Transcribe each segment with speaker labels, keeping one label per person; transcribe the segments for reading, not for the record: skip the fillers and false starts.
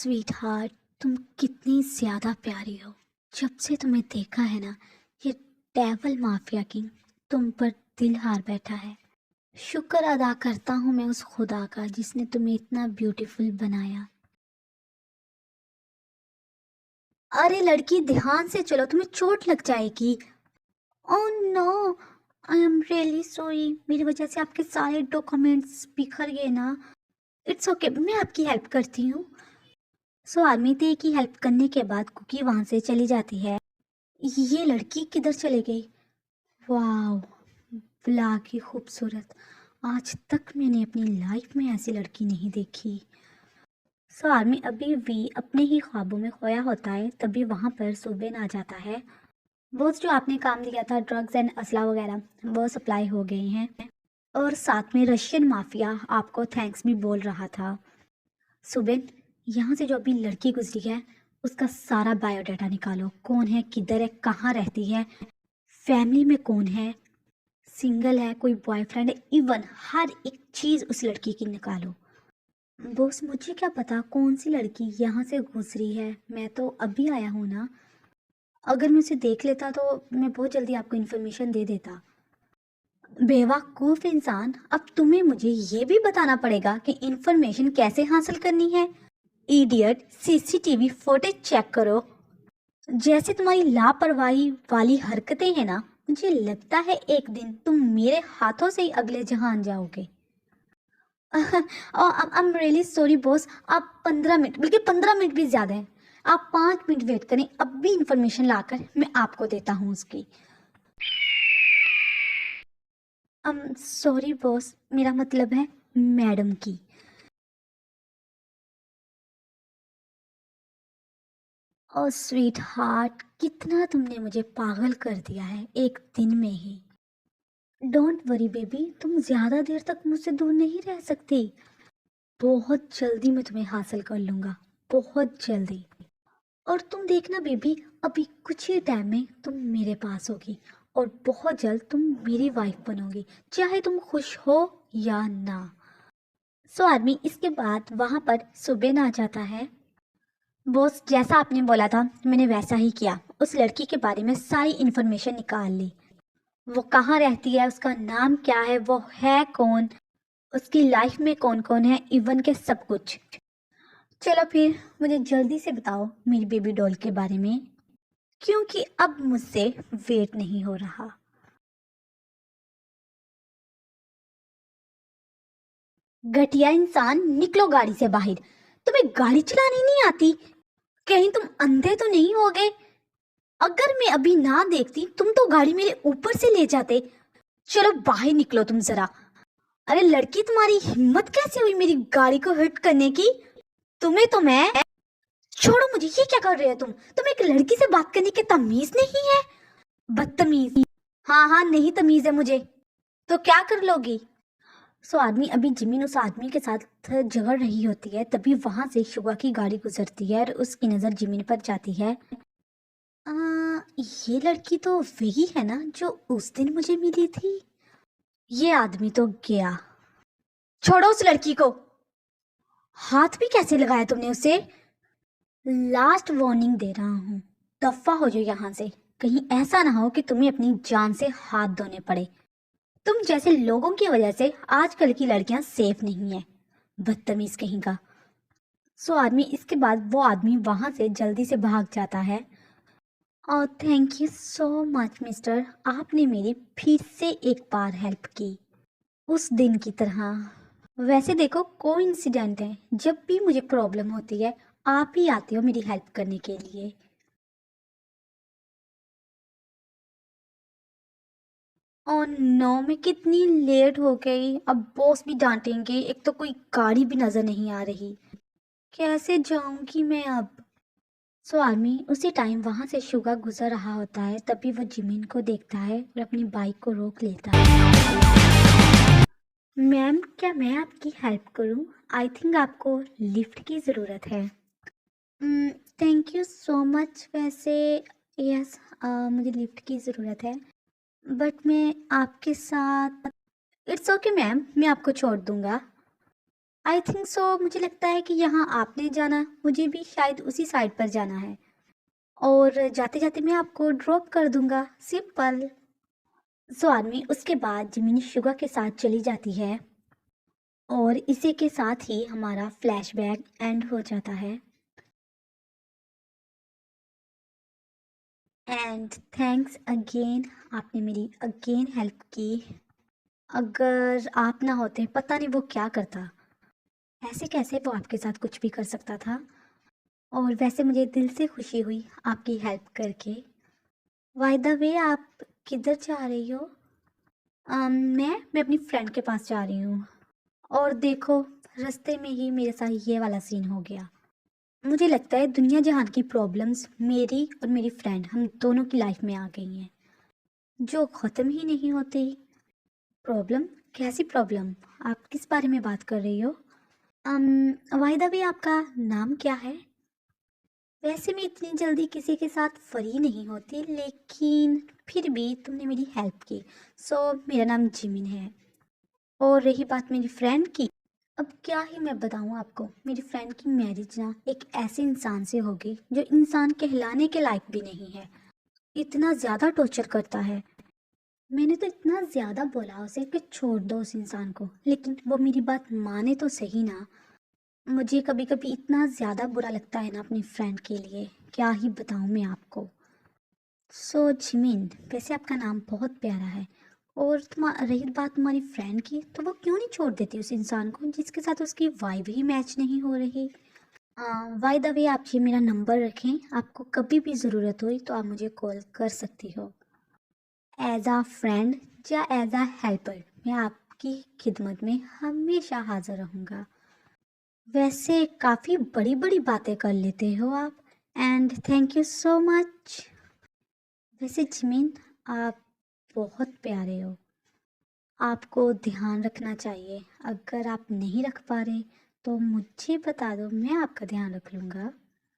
Speaker 1: Sweet heart, तुम कितनी ज़्यादा प्यारी हो। जब से तुम्हें देखा है ना, ये डेवल माफिया किंग तुम पर दिल हार बैठा है। शुक्र अदा करता हूँ मैं उस खुदा का जिसने तुम्हें इतना ब्यूटीफुल बनाया। अरे लड़की, ध्यान से चलो, तुम्हें चोट लग जाएगी। Oh no, I am really sorry. मेरी वजह से आपके सारे डॉक्यूमेंट्स बिखर गए ना। इट्स ओके, मैं आपकी हेल्प करती हूँ। सो आर्मी की हेल्प करने के बाद कुकी वहां से चली जाती है। ये लड़की किधर चली गई? वाह, ब्ला की खूबसूरत। आज तक मैंने अपनी लाइफ में ऐसी लड़की नहीं देखी। सो आर्मी अभी भी अपने ही ख्वाबों में खोया होता है, तभी वहां पर सुबेन आ जाता है। बॉस, जो आपने काम दिया था ड्रग्स एंड असला वगैरह, वो सप्लाई हो गई हैं। और साथ में रशियन माफिया आपको थैंक्स भी बोल रहा था। सुबेन, यहाँ से जो अभी लड़की गुजरी है उसका सारा बायोडाटा निकालो। कौन है, किधर है, कहाँ रहती है, फैमिली में कौन है, सिंगल है, कोई बॉयफ्रेंड है, इवन हर एक चीज उस लड़की की निकालो। बॉस, मुझे क्या पता कौन सी लड़की यहाँ से गुजरी है, मैं तो अभी आया हूँ ना। अगर मैं उसे देख लेता तो मैं बहुत जल्दी आपको इन्फॉर्मेशन दे देता। बेवकूफ इंसान, अब तुम्हें मुझे ये भी बताना पड़ेगा कि इन्फॉर्मेशन कैसे हासिल करनी है। इडियट, सीसीटीवी फुटेज चेक करो। जैसे तुम्हारी लापरवाही वाली हरकतें हैं ना, मुझे लगता है एक दिन तुम मेरे हाथों से ही अगले जहान जाओगे। आई एम रियली सॉरी बॉस, आप 15 मिनट, बल्कि 15 मिनट भी ज़्यादा है। आप 5 मिनट वेट करें, अब भी इंफॉर्मेशन लाकर मैं आपको देता हूँ उसकी। सॉरी बॉस, मेरा मतलब है मैडम की। ओ स्वीट हार्ट, कितना तुमने मुझे पागल कर दिया है एक दिन में ही। डोंट वरी बेबी, तुम ज़्यादा देर तक मुझसे दूर नहीं रह सकती। बहुत जल्दी मैं तुम्हें हासिल कर लूँगा, बहुत जल्दी। और तुम देखना बेबी, अभी कुछ ही टाइम में तुम मेरे पास होगी और बहुत जल्द तुम मेरी वाइफ बनोगी, चाहे तुम खुश हो या ना। सो आदमी इसके बाद वहां पर सुबेन आ जाता है। बॉस, जैसा आपने बोला था मैंने वैसा ही किया। उस लड़की के बारे में सारी इन्फॉर्मेशन निकाल ली। वो कहाँ रहती है, उसका नाम क्या है, वो है कौन, उसकी लाइफ में कौन कौन है, इवन के सब कुछ। चलो फिर मुझे जल्दी से बताओ मेरी बेबी डॉल के बारे में, क्योंकि अब मुझसे वेट नहीं हो रहा। घटिया इंसान, निकलो गाड़ी से बाहर। तुम्हें गाड़ी चलानी नहीं आती? कहीं तुम अंधे तो नहीं हो गए? अगर मैं अभी ना देखती तुम तो गाड़ी मेरे ऊपर से ले जाते। चलो बाहर निकलो तुम जरा। अरे लड़की, तुम्हारी हिम्मत कैसे हुई मेरी गाड़ी को हिट करने की? तुम्हें तो मैं। छोड़ो मुझे, ये क्या कर रहे हो तुम एक लड़की से बात करने की तमीज नहीं है? बदतमीज। हाँ हाँ, नहीं तमीज है मुझे। तो क्या कर लोगी? सो आदमी अभी जिमिन उस आदमी के साथ झगड़ रही होती है, तभी वहां से शुगा की गाड़ी गुजरती है और उसकी नजर जिमिन पर जाती है। आ, ये लड़की तो वही है ना जो उस दिन मुझे मिली थी। ये आदमी तो गया। छोड़ो उस लड़की को। हाथ भी कैसे लगाया तुमने उसे? लास्ट वार्निंग दे रहा हूँ, दफा हो जाओ यहाँ से। कहीं ऐसा ना हो कि तुम्हें अपनी जान से हाथ धोने पड़े। तुम जैसे लोगों की वजह से आजकल की लड़कियां सेफ नहीं है। बदतमीज कहीं का। सो आदमी इसके बाद वो आदमी वहां से जल्दी से भाग जाता है। और thank you so much mister, आपने मेरी फिर से एक बार हेल्प की, उस दिन की तरह। वैसे देखो, कोइंसिडेंट है, जब भी मुझे प्रॉब्लम होती है आप ही आते हो मेरी हेल्प करने के लिए। और नो, मैं कितनी लेट हो गई, अब बॉस भी डांटेंगे, एक तो कोई गाड़ी भी नजर नहीं आ रही। कैसे जाऊंगी मैं अब? सो आर्मी उसी टाइम वहां से शुगा गुजर रहा होता है, तभी वो जिमिन को देखता है और अपनी बाइक को रोक लेता है। मैम, क्या मैं आपकी हेल्प करूं? आई थिंक आपको लिफ्ट की ज़रूरत है। Thank you so much. वैसे यस, मुझे लिफ्ट की ज़रूरत है, बट मैं आपके साथ। इट्स ओके मैम, मैं आपको छोड़ दूंगा। आई थिंक सो, मुझे लगता है कि यहाँ आपने जाना, मुझे भी शायद उसी साइड पर जाना है, और जाते जाते मैं आपको ड्रॉप कर दूंगा, सिंपल। सो आदमी उसके बाद जिमिनी शुगा के साथ चली जाती है, और इसी के साथ ही हमारा फ्लैशबैक एंड हो जाता है। एंड थैंक्स अगेन, आपने मेरी अगेन हेल्प की। अगर आप ना होते, पता नहीं वो क्या करता, ऐसे कैसे वो आपके साथ कुछ भी कर सकता था। और वैसे मुझे दिल से खुशी हुई आपकी हेल्प करके। बाय द वे, आप किधर जा रही हो? मैं अपनी फ्रेंड के पास जा रही हूँ, और देखो, रास्ते में ही मेरे साथ ये वाला सीन हो गया। मुझे लगता है दुनिया जहान की प्रॉब्लम्स मेरी और मेरी फ्रेंड, हम दोनों की लाइफ में आ गई हैं, जो ख़त्म ही नहीं होती। प्रॉब्लम? कैसी प्रॉब्लम? आप किस बारे में बात कर रही हो? वाहिदा भी, आपका नाम क्या है? वैसे मैं इतनी जल्दी किसी के साथ फ्री नहीं होती, लेकिन फिर भी तुमने मेरी हेल्प की, सो मेरा नाम जिमिन है। और रही बात मेरी फ्रेंड की, अब क्या ही मैं बताऊँ आपको, मेरी फ्रेंड की मैरिज ना एक ऐसे इंसान से होगी जो इंसान कहलाने के लायक भी नहीं है। इतना ज़्यादा टॉर्चर करता है। मैंने तो इतना ज़्यादा बोला उसे कि छोड़ दो उस इंसान को, लेकिन वो मेरी बात माने तो सही ना। मुझे कभी कभी इतना ज़्यादा बुरा लगता है ना अपनी फ्रेंड के लिए, क्या ही बताऊँ मैं आपको। सो जिमिन, वैसे आपका नाम बहुत प्यारा है, और रही बात तुम्हारी फ्रेंड की, तो वो क्यों नहीं छोड़ देती उस इंसान को जिसके साथ उसकी वाइब ही मैच नहीं हो रही। बाय द वे, आप ये मेरा नंबर रखें, आपको कभी भी ज़रूरत हुई तो आप मुझे कॉल कर सकती हो। एज आ फ्रेंड या एज आ हेल्पर, मैं आपकी खिदमत में हमेशा हाजिर रहूँगा। वैसे काफ़ी बड़ी बड़ी बातें कर लेते हो आप, and thank you so much. वैसे जिमिन, आप बहुत प्यारे हो, आपको ध्यान रखना चाहिए। अगर आप नहीं रख पा रहे तो मुझे बता दो, मैं आपका ध्यान रख लूँगा।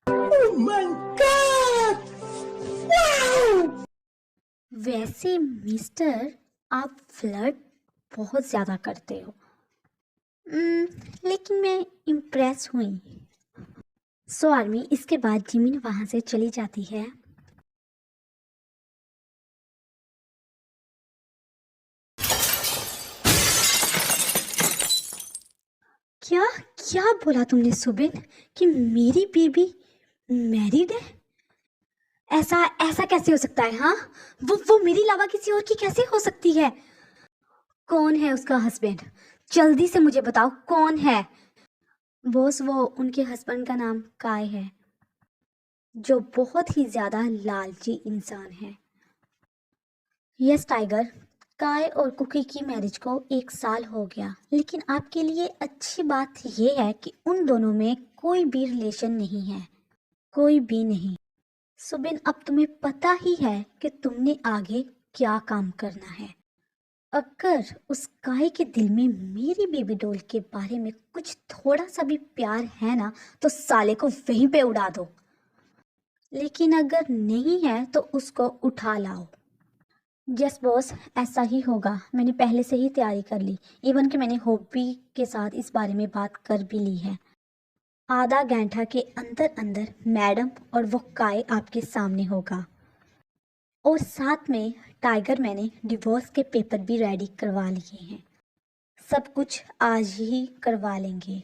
Speaker 1: Oh my God! Wow! वैसे मिस्टर, आप फ्लर्ट बहुत ज़्यादा करते हो। लेकिन मैं इम्प्रेस हुई। सो आर्मी, इसके बाद जिमिन वहाँ से चली जाती है। क्या क्या बोला तुमने सुबिन, कि मेरी बेबी मैरिड है? ऐसा ऐसा कैसे हो सकता है? हाँ, वो मेरे अलावा किसी और की कैसे हो सकती है? कौन है उसका हस्बैंड? जल्दी से मुझे बताओ, कौन है? बॉस, वो उनके हस्बैंड का नाम काय है, जो बहुत ही ज्यादा लालची इंसान है। यस टाइगर, काय और कुकी की मैरिज को 1 साल हो गया, लेकिन आपके लिए अच्छी बात यह है कि उन दोनों में कोई भी रिलेशन नहीं है, कोई भी नहीं। सुबिन, अब तुम्हें पता ही है कि तुमने आगे क्या काम करना है। अगर उस काय के दिल में मेरी बेबी डॉल के बारे में कुछ थोड़ा सा भी प्यार है ना, तो साले को वहीं पे उड़ा दो। लेकिन अगर नहीं है तो उसको उठा लाओ। यस बॉस, ऐसा ही होगा। मैंने पहले से ही तैयारी कर ली, इवन कि मैंने हॉबी के साथ इस बारे में बात कर भी ली है। आधा घंटा के अंदर अंदर मैडम और वो काय आपके सामने होगा, और साथ में टाइगर, मैंने डिवोर्स के पेपर भी रेडी करवा लिए हैं। सब कुछ आज ही करवा लेंगे।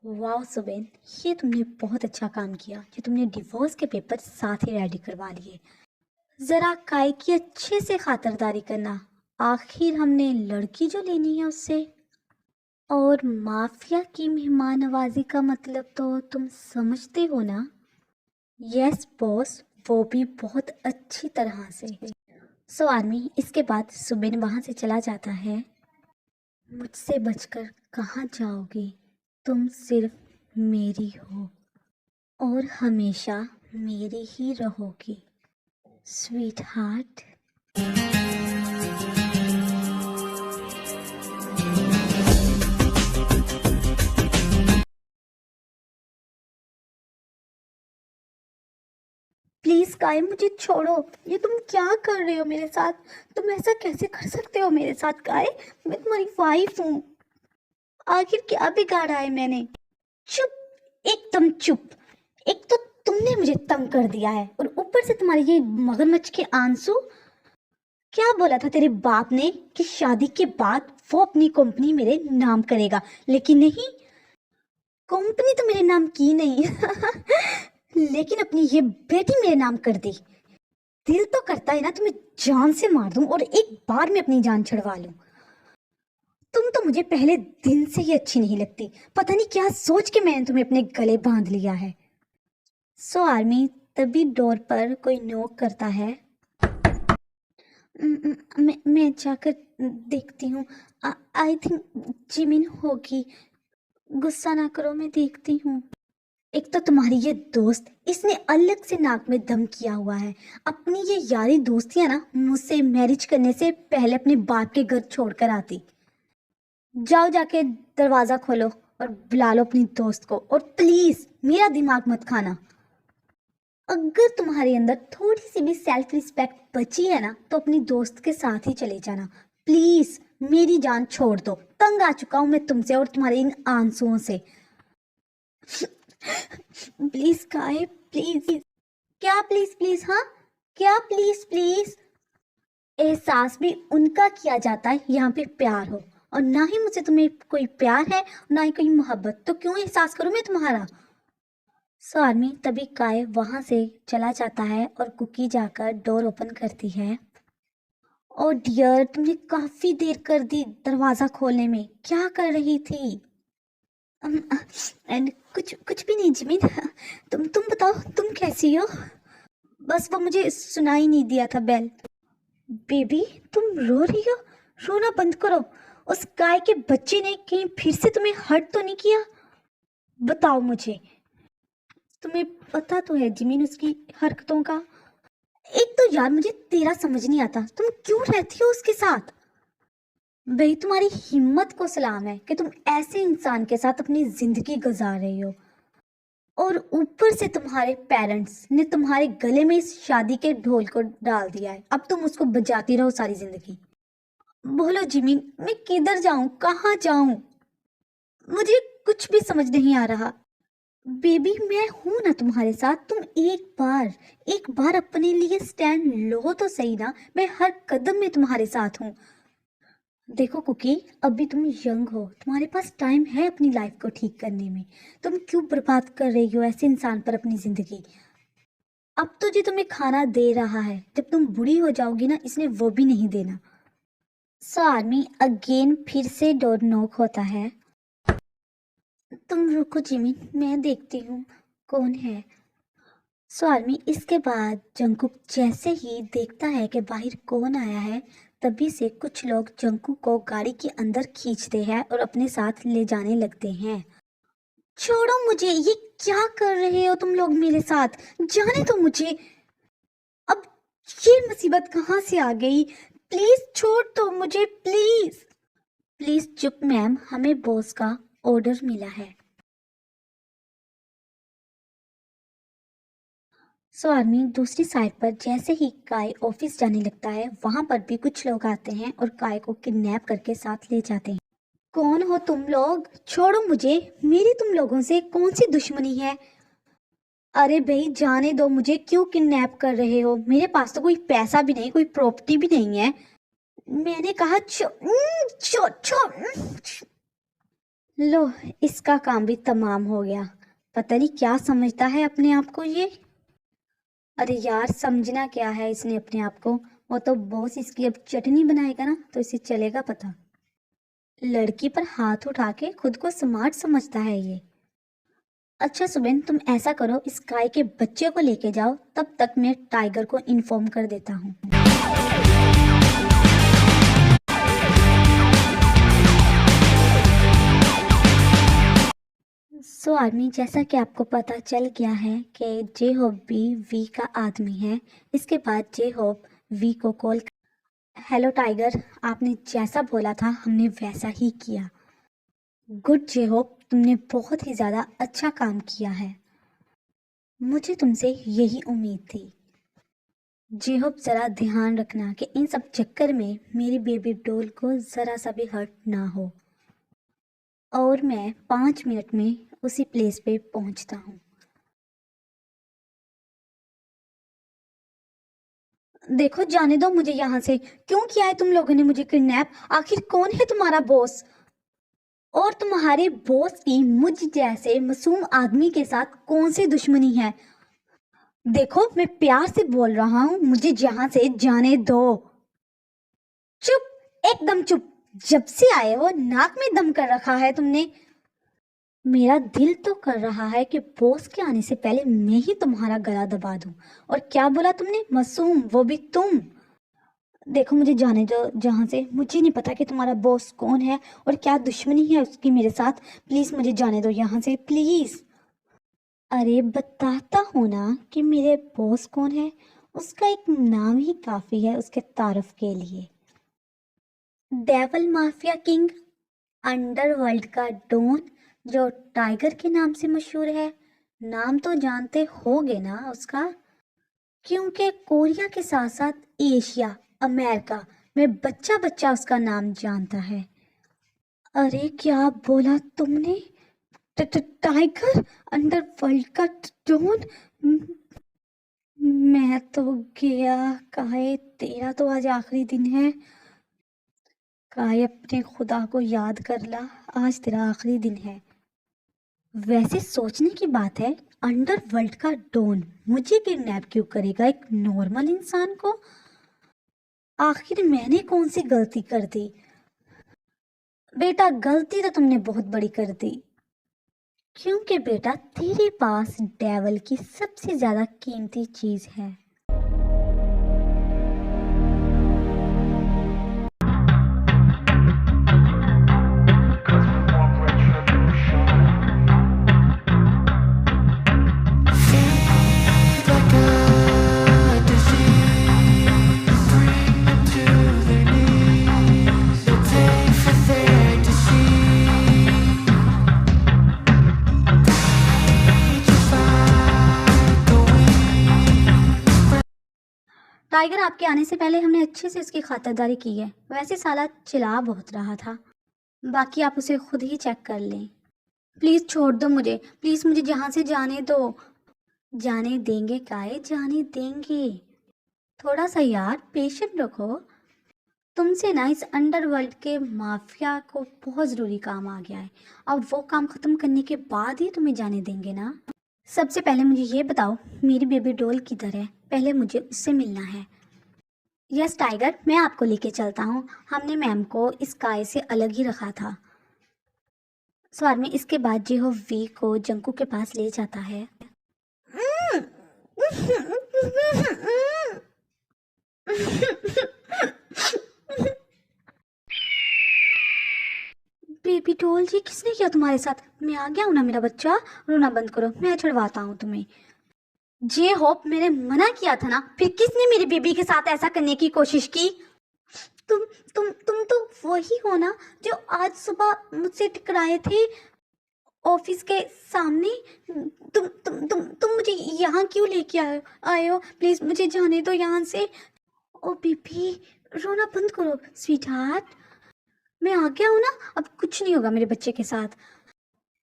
Speaker 1: वाह सुबेन, ये तुमने बहुत अच्छा काम किया कि तुमने डिवोर्स के पेपर साथ ही रेडी करवा लिए। ज़रा काय की अच्छे से खातिरदारी करना, आखिर हमने लड़की जो लेनी है उससे। और माफिया की मेहमान नवाजी का मतलब तो तुम समझते हो ना? यस बॉस, वो भी बहुत अच्छी तरह से। सो आर्मी, इसके बाद सुबेन वहाँ से चला जाता है। मुझसे बचकर कहाँ जाओगी? तुम सिर्फ मेरी हो, और हमेशा मेरी ही रहोगी, स्वीट हार्ट। प्लीज काय, मुझे छोड़ो। ये तुम क्या कर रहे हो मेरे साथ? तुम ऐसा कैसे कर सकते हो मेरे साथ काय? मैं तुम्हारी वाइफ हूँ। आखिर क्या बिगाड़ा है मैंने? चुप, एकदम चुप। एक तो तुमने मुझे तंग कर दिया है और ऊपर से तुम्हारे ये मगरमच्छ के आंसू। क्या बोला था तेरे बाप ने कि शादी के बाद वो अपनी कंपनी मेरे नाम करेगा, लेकिन नहीं, कंपनी तो मेरे नाम की नहीं लेकिन अपनी ये बेटी मेरे नाम कर दी। दिल तो करता है ना तुम्हें जान से मार दूं और एक बार में अपनी जान छुड़वा लूं। तुम तो मुझे पहले दिन से ही अच्छी नहीं लगती। पता नहीं क्या सोच के मैंने तुम्हें अपने गले बांध लिया है। सो आर्मी, तभी डोर पर कोई नॉक करता है। मैं जाकर देखती हूँ। आई थिंक जिमिन होगी। गुस्सा ना करो, मैं देखती हूँ। एक तो तुम्हारी ये दोस्त, इसने अलग से नाक में दम किया हुआ है। अपनी ये यारी दोस्तियां ना मुझसे मैरिज करने से पहले अपने बाप के घर छोड़कर आती। जाओ जाके दरवाजा खोलो और बुला लो अपनी दोस्त को, और प्लीज मेरा दिमाग मत खाना। अगर तुम्हारे अंदर थोड़ी सी भी सेल्फ रिस्पेक्ट बची है ना तो अपनी दोस्त के साथ ही चले जाना। प्लीज मेरी जान छोड़ दो, तंग आ चुका हूं मैं तुमसे और तुम्हारे इन आंसुओं से। प्लीज काय, प्लीज। क्या प्लीज प्लीज? हाँ, क्या प्लीज प्लीज? एहसास भी उनका किया जाता है यहाँ पे प्यार हो, और ना ही मुझसे तुम्हें कोई प्यार है ना ही कोई मोहब्बत, तो क्यों एहसास करूं मैं तुम्हारा? स्वामी, तभी काय वहां से चला जाता है और कुकी जाकर डोर ओपन करती है। ओ डियर, तुमने काफी देर कर दी दरवाजा खोलने में, क्या कर रही थी? एंड कुछ कुछ भी नहीं जिमिन। तुम बताओ, तुम कैसी हो? बस वो मुझे सुनाई नहीं दिया था बेल। बेबी, तुम रो रही हो? रोना बंद करो। उस गाय के बच्चे ने कहीं फिर से तुम्हें हर्ट तो नहीं किया? बताओ मुझे। तुम्हें पता तो है जिमिन उसकी हरकतों का। एक तो यार मुझे तेरा समझ नहीं आता, तुम क्यों रहती हो उसके साथ? भाई तुम्हारी हिम्मत को सलाम है कि तुम ऐसे इंसान के साथ अपनी जिंदगी गुजार रही हो, और ऊपर से तुम्हारे पेरेंट्स ने तुम्हारे गले में इस शादी के ढोल को डाल दिया है। अब तुम उसको बजाती रहो सारी जिंदगी। बोलो जिमिन, मैं किधर जाऊं, कहाँ जाऊं? मुझे कुछ भी समझ नहीं आ रहा। बेबी, मैं हूं ना तुम्हारे साथ। तुम एक बार अपने लिए स्टैंड लो तो सही ना। मैं हर कदम में तुम्हारे साथ हूँ। देखो कुकी, अभी तुम यंग हो, तुम्हारे पास टाइम है अपनी लाइफ को ठीक करने में। तुम क्यों बर्बाद कर रही हो ऐसे इंसान पर अपनी जिंदगी? अब तो जी तुम्हें खाना दे रहा है, जब तुम बूढ़ी हो जाओगी ना इसने वो भी नहीं देना। सो आर्मी, अगेन फिर से डोर नॉक होता है। तुम रुको जिमी, मैं देखती हूँ कौन है। सो आर्मी, इसके बाद जंकुक जैसे ही देखता है कि बाहर कौन आया है, तभी से कुछ लोग जंकुक को गाड़ी के अंदर खींचते हैं और अपने साथ ले जाने लगते हैं। छोड़ो मुझे, ये क्या कर रहे हो तुम लोग मेरे साथ? जाने दो मुझे। अब ये मुसीबत कहाँ से आ गई? प्लीज छोड़ दो मुझे, प्लीज। प्लीज चुप मैम, हमें बॉस का ऑर्डर मिला है। सो आर्मी, दूसरी साइड पर जैसे ही काय ऑफिस जाने लगता है, वहां पर भी कुछ लोग आते हैं और काय को किडनैप करके साथ ले जाते हैं। कौन हो तुम लोग? छोड़ो मुझे, मेरी तुम लोगों से कौन सी दुश्मनी है? अरे भाई जाने दो मुझे, क्यों किडनैप कर रहे हो? मेरे पास तो कोई पैसा भी नहीं, कोई प्रॉपर्टी भी नहीं है। मैंने कहा छो छो। लो, इसका काम भी तमाम हो गया। पता नहीं क्या समझता है अपने आप को ये। अरे यार, समझना क्या है इसने अपने आप को? वो तो बॉस इसकी अब चटनी बनाएगा ना तो इसे चलेगा पता। लड़की पर हाथ उठा के खुद को स्मार्ट समझता है ये। अच्छा सुबेन, तुम ऐसा करो, इस गाय के बच्चे को लेके जाओ, तब तक मैं टाइगर को इन्फॉर्म कर देता हूँ। सो आर्मी, जैसा कि आपको पता चल गया है कि जे होप भी वी का आदमी है, इसके बाद जे होप वी को कॉल। हेलो टाइगर, आपने जैसा बोला था हमने वैसा ही किया। गुड जे होप, तुमने बहुत ही ज़्यादा अच्छा काम किया है। मुझे तुमसे यही उम्मीद थी। जे होप, ज़रा ध्यान रखना कि इन सब चक्कर में मेरी बेबी डॉल को ज़रा सा भी हर्ट ना हो। और मैं 5 मिनट में उसी प्लेस पे पहुंचता हूँ। देखो, जाने दो मुझे यहाँ से। क्यों किया है तुम लोगों ने मुझे किडनैप? आखिर कौन है तुम्हारा बॉस? और तुम्हारे बॉस की मुझ जैसे मासूम आदमी के साथ कौन सी दुश्मनी है? देखो, मैं प्यार से बोल रहा हूँ, मुझे यहाँ से जाने दो। चुप, एकदम चुप। जब से आए हो नाक में दम कर रखा है तुमने। मेरा दिल तो कर रहा है कि बॉस के आने से पहले मैं ही तुम्हारा गला दबा दूं। और क्या बोला तुमने? मासूम, वो भी तुम? देखो, मुझे जाने दो जहाँ से। मुझे नहीं पता कि तुम्हारा बॉस कौन है और क्या दुश्मनी है उसकी मेरे साथ। प्लीज मुझे जाने दो यहाँ से, प्लीज। अरे बताता हूँ ना कि मेरे बॉस कौन है। उसका एक नाम ही काफी है उसके तारुफ के लिए। डेवल माफिया किंग, अंडरवर्ल्ड का डॉन, जो टाइगर के नाम से मशहूर है। नाम तो जानते होगे ना उसका, क्योंकि कोरिया के साथ साथ एशिया, अमेरिका में बच्चा बच्चा उसका नाम जानता है। अरे क्या बोला तुमने? टाइगर, अंडरवर्ल्ड का डॉन? मैं तो गया। काहे, तेरा तो आज आखिरी दिन है। काहे, अपने खुदा को याद कर ला, आज तेरा आखिरी दिन है। वैसे सोचने की बात है, अंडरवर्ल्ड का डॉन मुझे किडनैप क्यों करेगा, एक नॉर्मल इंसान को? आखिर मैंने कौन सी गलती कर दी? बेटा, गलती तो तुमने बहुत बड़ी कर दी, क्योंकि बेटा तेरे पास डेवल की सबसे ज्यादा कीमती चीज है। टाइगर, आपके आने से पहले हमने अच्छे से इसकी खातिरदारी की है। वैसे साला चिल्ला बहुत रहा था, बाकी आप उसे खुद ही चेक कर लें। प्लीज छोड़ दो मुझे, प्लीज मुझे यहाँ से जाने दो। जाने देंगे काहे, जाने देंगे। थोड़ा सा यार पेशेंट रखो। तुमसे ना इस अंडरवर्ल्ड के माफिया को बहुत ज़रूरी काम आ गया है। अब वो काम ख़त्म करने के बाद ही तुम्हें जाने देंगे ना। सबसे पहले मुझे ये बताओ, मेरी बेबी डॉल किधर है? पहले मुझे उससे मिलना है। यस टाइगर, मैं आपको लेके चलता हूँ। हमने मैम को इस काय से अलग ही रखा था। स्वार में इसके बाद जेहो वी को जंकू के पास ले जाता है। बेबी डॉल जी, किसने किया तुम्हारे साथ? मैं आ गया हूँ ना मेरा बच्चा, रोना बंद करो, मैं छुड़वाता हूँ तुम्हें। जे होप, मैंने मना किया था ना, फिर किसने मेरी बेबी के साथ ऐसा करने की कोशिश की? तुम तो वही हो ना जो आज सुबह मुझसे टकराए थे ऑफिस के सामने। तुम मुझे यहाँ क्यों लेके आए हो? प्लीज मुझे जाने दो यहाँ से। ओ बेबी, रोना बंद करो स्वीट हार्ट। मैं आ गया हूँ ना, अब कुछ नहीं होगा मेरे बच्चे के साथ।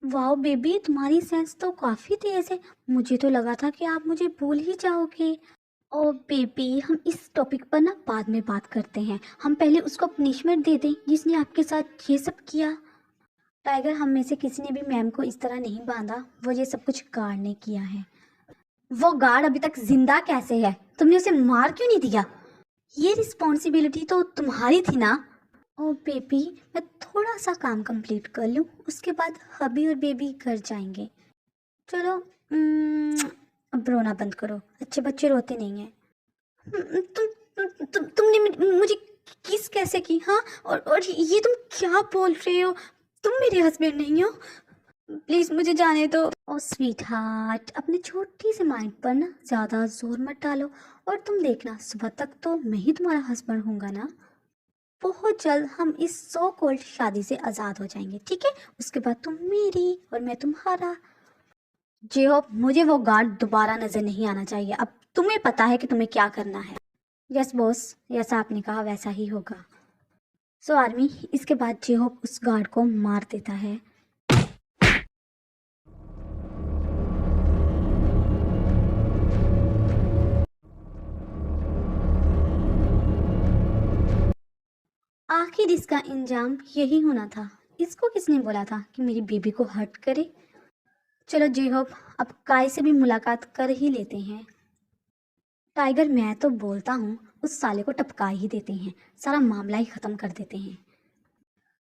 Speaker 1: वाओ बेबी, तुम्हारी सेंस तो काफी तेज है। मुझे तो लगा था कि आप मुझे भूल ही जाओगे। ओ बेबी, हम इस टॉपिक पर ना बाद में बात करते हैं। हम पहले उसको पनिशमेंट दे दें जिसने आपके साथ ये सब किया। टाइगर, हम में से किसी ने भी मैम को इस तरह नहीं बांधा। वो ये सब कुछ गार्ड ने किया है। वो गार्ड अभी तक जिंदा कैसे है? तुमने उसे मार क्यों नहीं दिया? ये रिस्पॉन्सिबिलिटी तो तुम्हारी थी ना। ओ बेबी, मैं थोड़ा सा काम कंप्लीट कर लूँ, उसके बाद हबी और बेबी घर जाएंगे। चलो। अब रोना बंद करो, अच्छे बच्चे रोते नहीं हैं। तुमने मुझे किस कैसे की? हाँ, और ये तुम क्या बोल रहे हो? तुम मेरे हस्बैंड नहीं हो। प्लीज मुझे जाने दो। ओ स्वीट हार्ट, अपने छोटी से माइंड पर ना ज्यादा जोर मत डालो। और तुम देखना, सुबह तक तो मैं ही तुम्हारा हस्बैंड होऊंगा ना। बहुत जल्द हम इस सो कॉल्ड शादी से आजाद हो जाएंगे, ठीक है? उसके बाद तुम मेरी और मैं तुम्हारा। जे हो, मुझे वो गार्ड दोबारा नजर नहीं आना चाहिए। अब तुम्हें पता है कि तुम्हें क्या करना है। यस बॉस, जैसा आपने कहा वैसा ही होगा। सो आर्मी, इसके बाद जे होप उस गार्ड को मार देता है। आखिर इसका अंजाम यही होना था। इसको किसने बोला था कि मेरी बेबी को हर्ट करे? चलो जे-होप अब काय से भी मुलाकात कर ही लेते हैं। टाइगर, मैं तो बोलता हूँ उस साले को टपका ही देते हैं, सारा मामला ही खत्म कर देते हैं।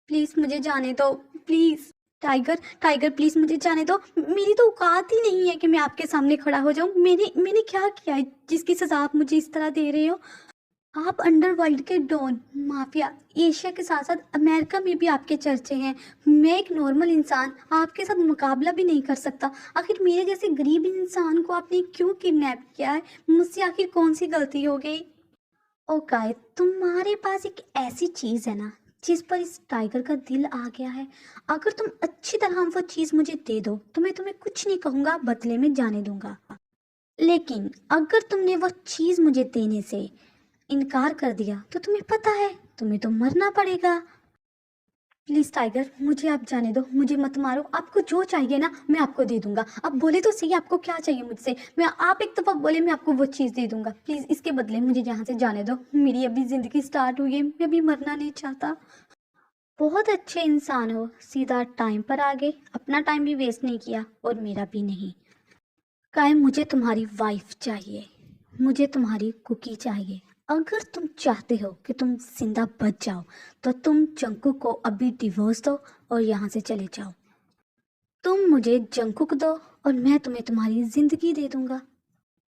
Speaker 1: प्लीज मुझे जाने दो, प्लीज। टाइगर टाइगर प्लीज मुझे जाने दो। मेरी तो औकात ही नहीं है कि मैं आपके सामने खड़ा हो जाऊं। मैंने क्या किया है जिसकी सजा आप मुझे इस तरह दे रहे हो? आप अंडरवर्ल्ड के डॉन, माफिया, एशिया के साथ साथ अमेरिका में भी आपके चर्चे हैं। मैं एक नॉर्मल इंसान आपके साथ मुकाबला भी नहीं कर सकता। आखिर मेरे जैसे गरीब इंसान को आपने क्यों किडनैप किया है? मुझसे आखिर कौन सी गलती हो गई? ओ काय, तुम्हारे पास एक ऐसी चीज है ना जिस पर इस टाइगर का दिल आ गया है। अगर तुम अच्छी तरह वो चीज मुझे दे दो तो मैं तुम्हें कुछ नहीं कहूंगा, बदले में जाने दूंगा। लेकिन अगर तुमने वो चीज मुझे देने से इनकार कर दिया तो तुम्हें पता है तुम्हें तो मरना पड़ेगा। प्लीज टाइगर, मुझे आप जाने दो, मुझे मत मारो। आपको जो चाहिए ना मैं आपको दे दूंगा। आप बोले तो सही आपको क्या चाहिए मुझसे। मैं आप एक दफा बोले मैं आपको वो चीज़ दे दूंगा। प्लीज इसके बदले मुझे यहाँ से जाने दो। मेरी अभी जिंदगी स्टार्ट हुई है, मैं अभी मरना नहीं चाहता। बहुत अच्छे इंसान हो, सीधा टाइम पर आ गए, अपना टाइम भी वेस्ट नहीं किया और मेरा भी नहीं। कायम, मुझे तुम्हारी वाइफ चाहिए, मुझे तुम्हारी कुकी चाहिए। अगर तुम चाहते हो कि तुम जिंदा बच जाओ तो तुम जंकुक को अभी डिवोर्स दो और यहाँ से चले जाओ। तुम मुझे जंकुक दो और मैं तुम्हें तुम्हारी जिंदगी दे दूंगा।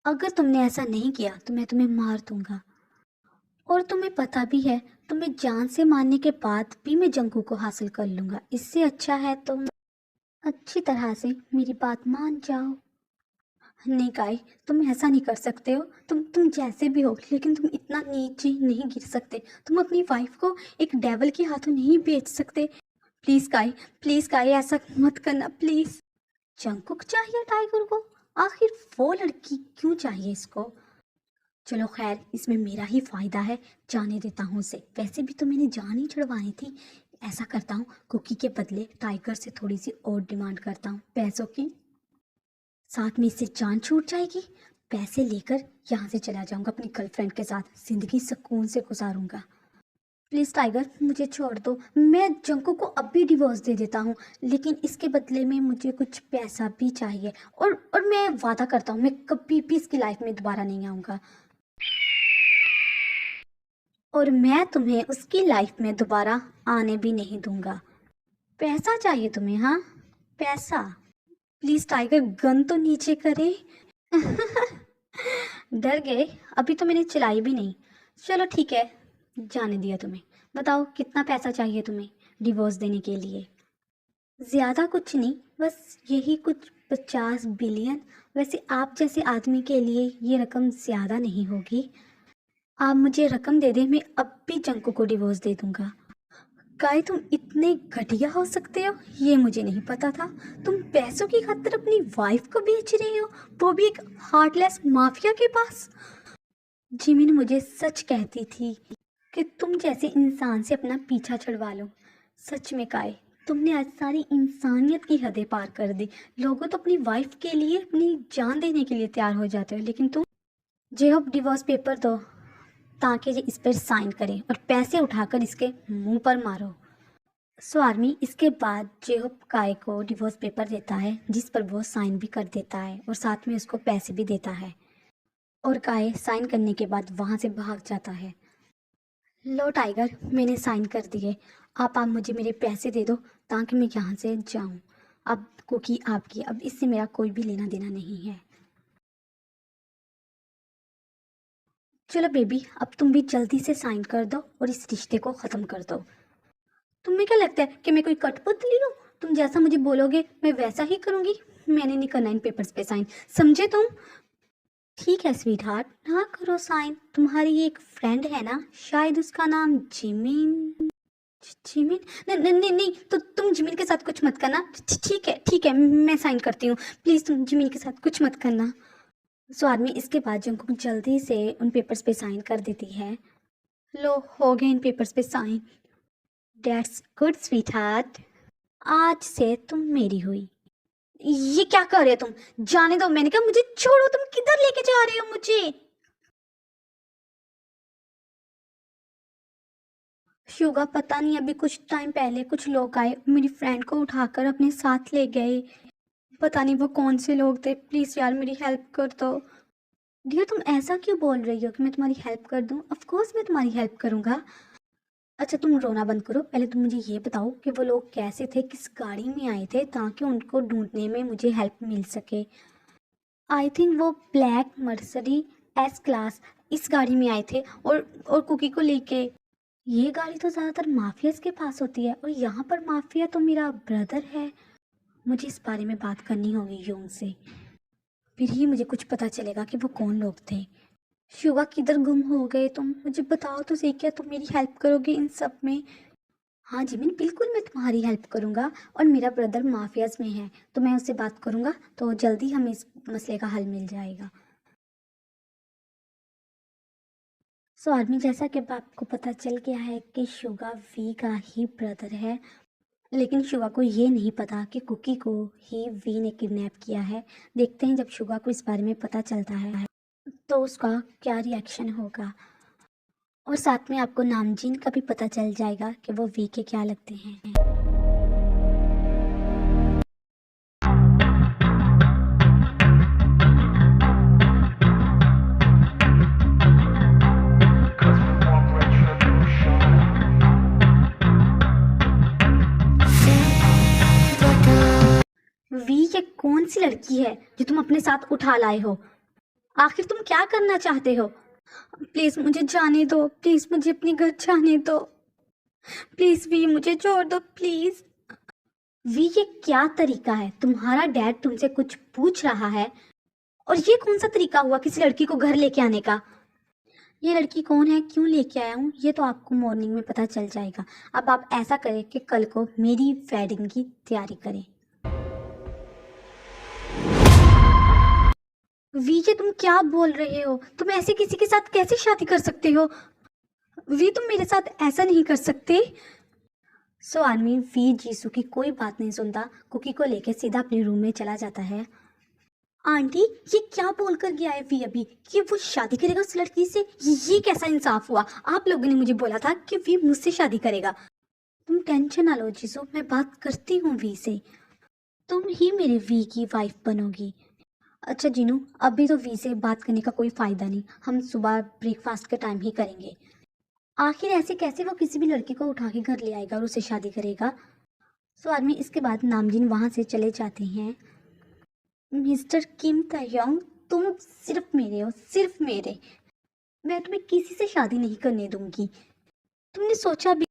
Speaker 1: अगर तुमने ऐसा नहीं किया तो मैं तुम्हें मार दूंगा। और तुम्हें पता भी है तुम्हें जान से मारने के बाद भी मैं जंकुक को हासिल कर लूंगा। इससे अच्छा है तुम अच्छी तरह से मेरी बात मान जाओ। नहीं काय, तुम ऐसा नहीं कर सकते हो। तुम जैसे भी हो लेकिन तुम इतना नीचे नहीं गिर सकते। तुम अपनी वाइफ को एक डेवल के हाथों नहीं बेच सकते। प्लीज काय ऐसा मत करना प्लीज। जंकुक चाहिए टाइगर को? आखिर वो लड़की क्यों चाहिए इसको? चलो खैर, इसमें मेरा ही फायदा है, जाने देता हूँ उसे। वैसे भी तो मैंने जान ही छुड़वानी थी। ऐसा करता हूँ, कुकी के बदले टाइगर से थोड़ी सी और डिमांड करता हूँ पैसों की। साथ में इससे जान छूट जाएगी। पैसे लेकर यहाँ से चला जाऊंगा, अपनी गर्लफ्रेंड के साथ जिंदगी सुकून से गुजारूंगा। प्लीज टाइगर, मुझे छोड़ दो। मैं जंको को अब भी डिवोर्स दे देता हूँ, लेकिन इसके बदले में मुझे कुछ पैसा भी चाहिए। और मैं वादा करता हूँ मैं कभी भी इसकी लाइफ में दोबारा नहीं आऊँगा। और मैं तुम्हें उसकी लाइफ में दोबारा आने भी नहीं दूंगा। पैसा चाहिए तुम्हें? हाँ, पैसा। प्लीज टाइगर, गन तो नीचे करे। डर गए? अभी तो मैंने चलाई भी नहीं। चलो ठीक है, जाने दिया तुम्हें। बताओ कितना पैसा चाहिए तुम्हें डिवोर्स देने के लिए? ज़्यादा कुछ नहीं, बस यही कुछ 50 बिलियन। वैसे आप जैसे आदमी के लिए ये रकम ज़्यादा नहीं होगी। आप मुझे रकम दे दें, मैं अब भी जंको को डिवोर्स दे दूंगा। काय, तुम इतने घटिया हो सकते हो ये मुझे नहीं पता था। तुम पैसों की खातिर अपनी वाइफ को बेच रहे हो, वो भी एक हार्टलेस माफिया के पास। जिमिन मुझे सच कहती थी कि तुम जैसे इंसान से अपना पीछा छुड़वा लो। सच में काय, तुमने आज सारी इंसानियत की हदें पार कर दी। लोगों तो अपनी वाइफ के लिए अपनी जान देने के लिए तैयार हो जाते हो, लेकिन तुम। जेहब, डिवोर्स पेपर दो ताकि ये इस पर साइन करें और पैसे उठाकर इसके मुंह पर मारो। सो आर्मी इसके बाद जेहब काय को डिवोर्स पेपर देता है, जिस पर वो साइन भी कर देता है और साथ में उसको पैसे भी देता है। और काय साइन करने के बाद वहाँ से भाग जाता है। लो टाइगर, मैंने साइन कर दिए। आप मुझे मेरे पैसे दे दो ताकि मैं यहाँ से जाऊँ। अब कुकी आपकी, अब इससे मेरा कोई भी लेना देना नहीं है। चलो बेबी, अब तुम भी जल्दी से साइन कर दो और इस रिश्ते को ख़त्म कर दो। तुम्हें क्या लगता है कि मैं कोई कठपुतली हूँ? तुम जैसा मुझे बोलोगे मैं वैसा ही करूँगी। मैंने नहीं करना इन पेपर्स पे साइन, समझे तुम? ठीक है स्वीट हार्ट, हाँ करो साइन। तुम्हारी एक फ्रेंड है ना, शायद उसका नाम जिमिन। जिमिन? नहीं नहीं नहीं, तो तुम जिमिन के साथ कुछ मत करना। ठीक है, मैं साइन करती हूँ। प्लीज़ तुम जिमिन के साथ कुछ मत करना। सो आदमी इसके बाद जंकुक जल्दी से उन पेपर्स पे साइन कर देती है। लो, हो गए इन पेपर्स पे sign. That's good sweetheart, आज से तुम मेरी हुई। ये क्या कर रहे हो तुम? जाने दो, मैंने कहा मुझे छोड़ो। तुम किधर लेके जा रहे हो मुझे? शुगा पता नहीं अभी कुछ टाइम पहले कुछ लोग आए, मेरी फ्रेंड को उठाकर अपने साथ ले गए। पता नहीं वो कौन से लोग थे। प्लीज़ यार मेरी हेल्प कर दो। डियर तुम ऐसा क्यों बोल रही हो कि मैं तुम्हारी हेल्प कर दूं? ऑफ कोर्स मैं तुम्हारी हेल्प करूंगा। अच्छा तुम रोना बंद करो, पहले तुम मुझे ये बताओ कि वो लोग कैसे थे, किस गाड़ी में आए थे, ताकि उनको ढूंढने में मुझे हेल्प मिल सके। आई थिंक वो ब्लैक मर्सडी एस क्लास इस गाड़ी में आए थे और कुकी को लेके। ये गाड़ी तो ज़्यादातर माफियाज के पास होती है और यहाँ पर माफिया तो मेरा ब्रदर है। मुझे इस बारे में बात करनी होगी यूंग से, फिर ही मुझे कुछ पता चलेगा कि वो कौन लोग थे। शुगा किधर गुम हो गए तुम? मुझे बताओ तो सही, क्या तुम मेरी हेल्प करोगे इन सब में? हाँ जिमिन बिल्कुल मैं तुम्हारी हेल्प करूँगा। और मेरा ब्रदर माफियाज में है तो मैं उससे बात करूँगा तो जल्दी हमें इस मसले का हल मिल जाएगा। सो आदमी जैसा कि अब आपको पता चल गया है कि शुगा वी का ही ब्रदर है, लेकिन शुगा को ये नहीं पता कि कुकी को ही वी ने किडनैप किया है। देखते हैं जब शुगा को इस बारे में पता चलता है तो उसका क्या रिएक्शन होगा। और साथ में आपको नामजीन का भी पता चल जाएगा कि वो वी के क्या लगते हैं। वी ये कौन सी लड़की है जो तुम अपने साथ उठा लाए हो? आखिर तुम क्या करना चाहते हो? प्लीज मुझे जाने दो, प्लीज मुझे अपने घर जाने दो, प्लीज वी मुझे छोड़ दो प्लीज। वी ये क्या तरीका है? तुम्हारा डैड तुमसे कुछ पूछ रहा है और ये कौन सा तरीका हुआ किसी लड़की को घर लेके आने का? ये लड़की कौन है, क्यों लेके आया हूँ, ये तो आपको मॉर्निंग में पता चल जाएगा। अब आप ऐसा करें कि कल को मेरी वेडिंग की तैयारी करें। विजय तुम क्या बोल रहे हो? तुम ऐसे किसी के साथ कैसे शादी कर सकते हो? वी तुम मेरे साथ ऐसा नहीं कर सकते। सो आदमी वी जीसू की कोई बात नहीं सुनता, कुकी को लेकर सीधा अपने रूम में चला जाता है। आंटी ये क्या बोल कर गया है वी अभी कि वो शादी करेगा उस लड़की से? ये कैसा इंसाफ हुआ? आप लोगों ने मुझे बोला था कि वी मुझसे शादी करेगा। तुम टेंशन ना लो जीसू, मैं बात करती हूँ वी से। तुम ही मेरे वी की वाइफ बनोगी। अच्छा जीनू अभी तो वी से बात करने का कोई फायदा नहीं, हम सुबह ब्रेकफास्ट के टाइम ही करेंगे। आखिर ऐसे कैसे वो किसी भी लड़की को उठा के घर ले आएगा और उससे शादी करेगा? सो आदमी इसके बाद नामजीन वहां से चले जाते हैं। मिस्टर किम तयंग तुम सिर्फ मेरे हो, सिर्फ मेरे। मैं तुम्हें किसी से शादी नहीं करने दूंगी। तुमने सोचा भी